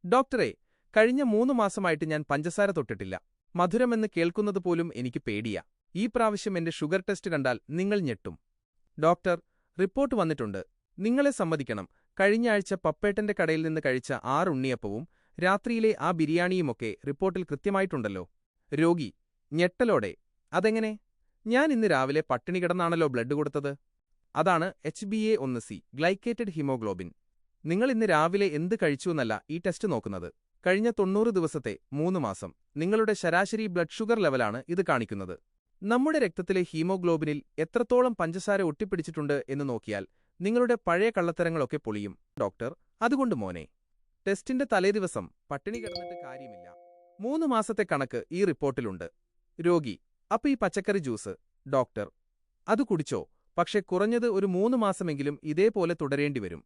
ഡോക്ടറെ, കഴിഞ്ഞ 3 മാസമായിട്ട് ഞാൻ പഞ്ചസാര തൊട്ടിട്ടില്ല. മധുരമെന്ന് കേൾക്കുന്നത് പോലും എനിക്ക് പേടിയാ. ഈ പ്രാവശ്യം എന്റെ ഷുഗർ ടെസ്റ്റ് കണ്ടാൽ നിങ്ങൾ ഞെട്ടും. ഡോക്ടർ, റിപ്പോർട്ട് വന്നിട്ടുണ്ട്. നിങ്ങളെ സമ്മതിക്കണം, കഴിഞ്ഞ ആഴ്ച പപ്പേട്ടന്റെ കടയിൽ നിന്ന് കഴിച്ച 6 ഉണ്ണിയപ്പവും രാത്രിയിലെ ആ ബിരിയാണിയുമൊക്കെ റിപ്പോർട്ടിൽ കൃത്യമായിട്ടുണ്ടല്ലോ. രോഗി ഞെട്ടലോടെ, അതെങ്ങനെ? ഞാൻ ഇന്ന് രാവിലെ പട്ടിണി കിടന്നാണല്ലോ ബ്ലഡ് കൊടുത്തത്. അതാണ് HbA1c ഗ്ലൈക്കേറ്റഡ് ഹീമോഗ്ലോബിൻ. നിങ്ങൾ ഇന്ന് രാവിലെ എന്ത് കഴിച്ചുവെന്നല്ല ഈ ടെസ്റ്റ് നോക്കുന്നത്. കഴിഞ്ഞ 90 ദിവസത്തെ 3 മാസം നിങ്ങളുടെ ശരാശരി ബ്ലഡ് ഷുഗർ ലെവലാണ് ഇത് കാണിക്കുന്നത്. നമ്മുടെ രക്തത്തിലെ ഹീമോഗ്ലോബിനിൽ എത്രത്തോളം പഞ്ചസാര ഒട്ടിപ്പിടിച്ചിട്ടുണ്ട് എന്ന് നോക്കിയാൽ നിങ്ങളുടെ പഴയ കള്ളത്തരങ്ങളൊക്കെ പൊളിയും. ഡോക്ടർ, അതുകൊണ്ട് മോനെ, ടെസ്റ്റിന്റെ തലേദിവസം പട്ടിണി കിടന്നിട്ട് കാര്യമില്ല. 3 മാസത്തെ കണക്ക് ഈ റിപ്പോർട്ടിലുണ്ട്. രോഗി, അപ്പൊ ഈ പച്ചക്കറി ജ്യൂസ്? ഡോക്ടർ, അത് കുടിച്ചോ, പക്ഷെ കുറഞ്ഞത് ഒരു 3 മാസമെങ്കിലും ഇതേപോലെ തുടരേണ്ടിവരും.